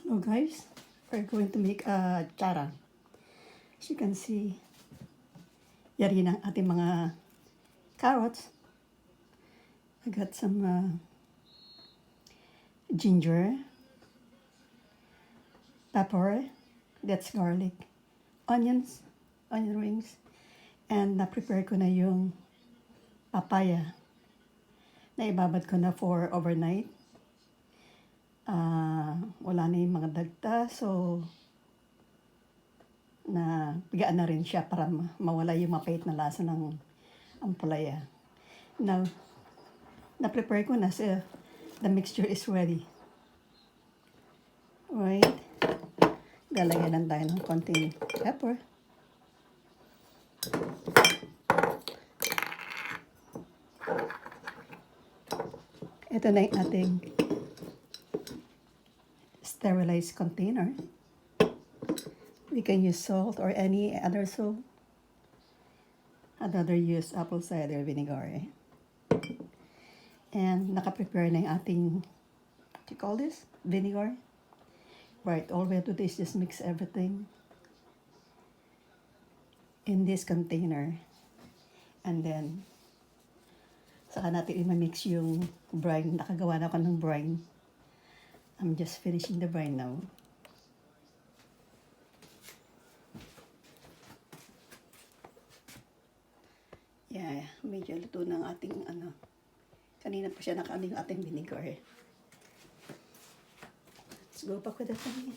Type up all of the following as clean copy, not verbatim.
Hello guys, we're going to make a atsara. As you can see, yari ng ating mga carrots. I got some ginger, pepper, that's garlic, onion rings, and na-prepare ko na yung papaya na ibabad ko na for overnight. Wala na yung mga dagta, so na pigaan na rin siya para mawala yung mapait na lasa ng ampalaya. Now, na-prepare ko na, so the mixture is ready. Right? Lalagyan lang tayo ng konting pepper. Ito na yung ating sterilized container. We can use salt or any other salt. I'd rather use apple cider vinegar. And naka-prepare na yung ating, what do you call this? Vinegar. Right, all we have to do is just mix everything in this container. And then, saka natin i-mix yung brine. Nakagawa na ako ng brine. I'm just finishing the brine now. Yeah, medyo luto ng ating kanina pa siya nakaano yung ating vinegar. Let's go back with the thing.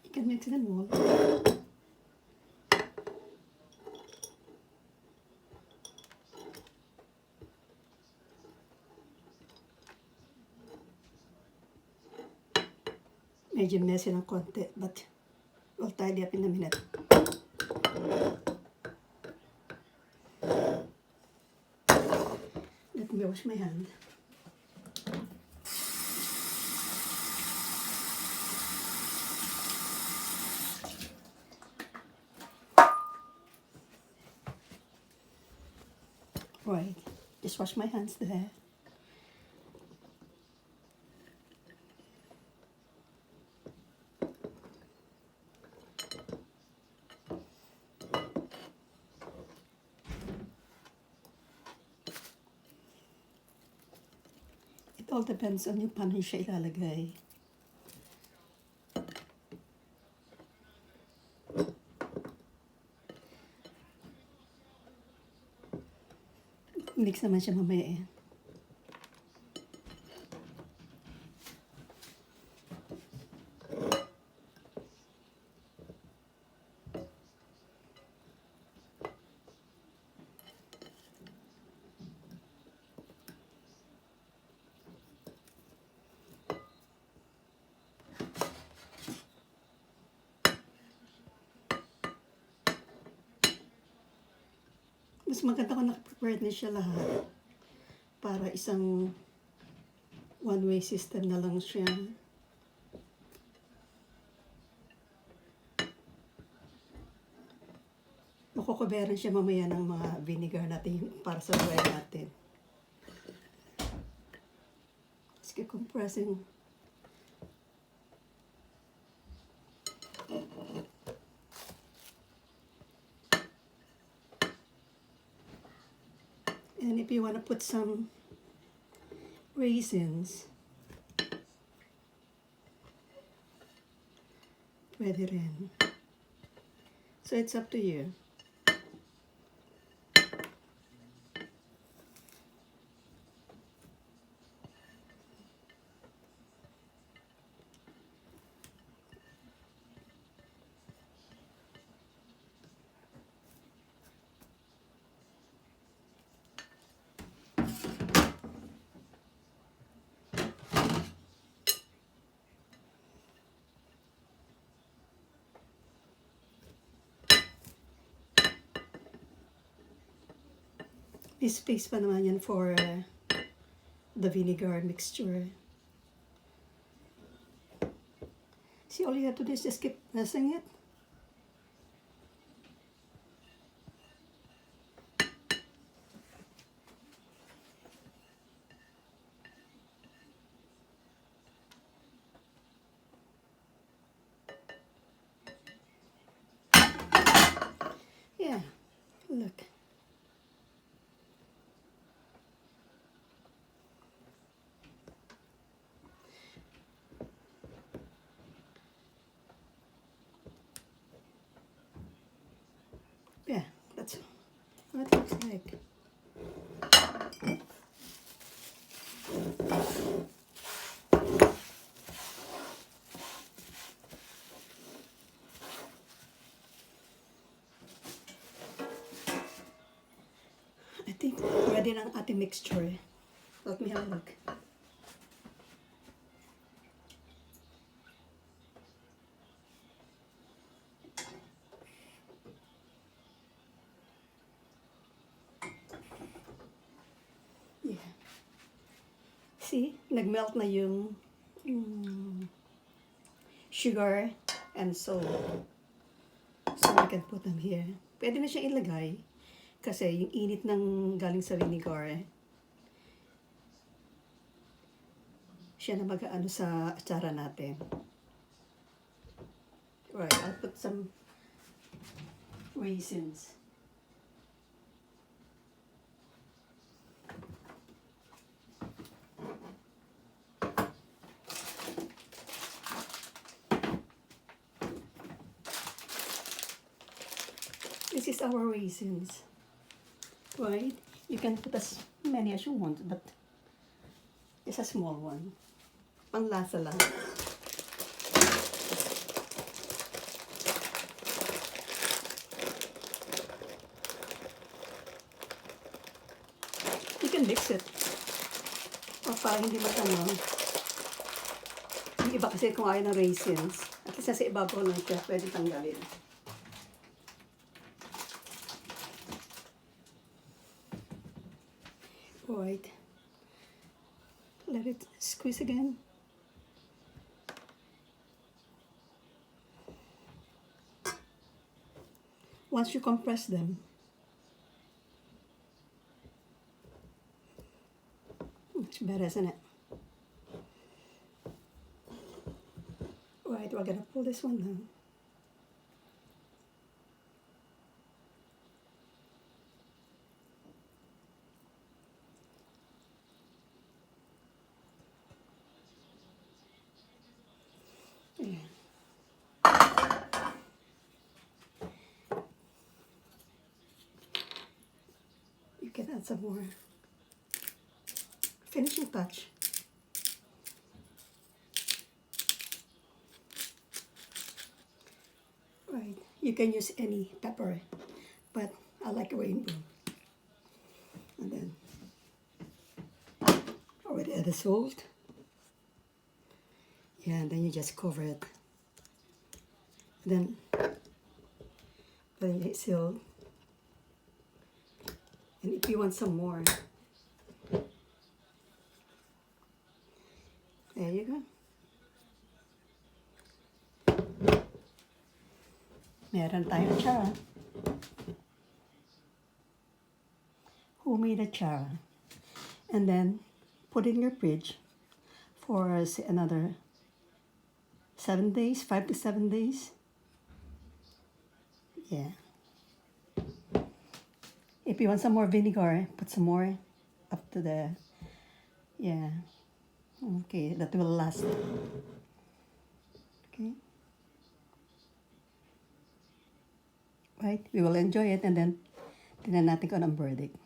You can mix them all. Medyo messy ng konti, but we'll tidy up in a minute. Let me wash my hand. Right, just wash my hands there. It all depends on yung paano siya ilalagay. Mix naman siya mamaya eh. Mas maganda kung naka-prepared na siya lahat. Para isang one-way system na lang siya. Makukuberan siya mamaya ng mga vinegar natin para sa buhay natin. Sige, compressing. And if you want to put some raisins, pwede rin. So it's up to you. This paste pa naman yan for the vinegar mixture. See, all you have to do is just keep pressing it. Yeah, look. Yeah, that's what it looks like. I think ready na ang ating mixture. Let me have a look. Yeah. See, nagmelt na yung sugar and salt. So I can put them here. Pwede na siya ilagay kasi yung init ng galing sa vinegar, siya na mag-ano sa atsara natin. Right, I'll put some raisins. This is our raisins, right? You can put as many as you want, but it's a small one. Panlasa lang. You can mix it. O para hindi matanaw. Yung iba kasi kung ayaw ng raisins, at least sa ibabaw lang siya, pwede tanggalin. Alright. Let it squeeze again. Once you compress them, much better, isn't it? Alright, we're gonna pull this one down. Yeah. You can add some more. Finishing touch. Right, you can use any pepper, but I like a rainbow. And then already add the salt. Yeah, and then you just cover it. Then you seal. And if you want some more, there you go. Meron tayong atsara. Homemade atsara. And then put it in your fridge for say, another 7 days, 5 to 7 days. Yeah. If you want some more vinegar, put some more up to the, yeah. Okay, that will last. Okay. Right, we will enjoy it and then tingnan natin kung anong verdict.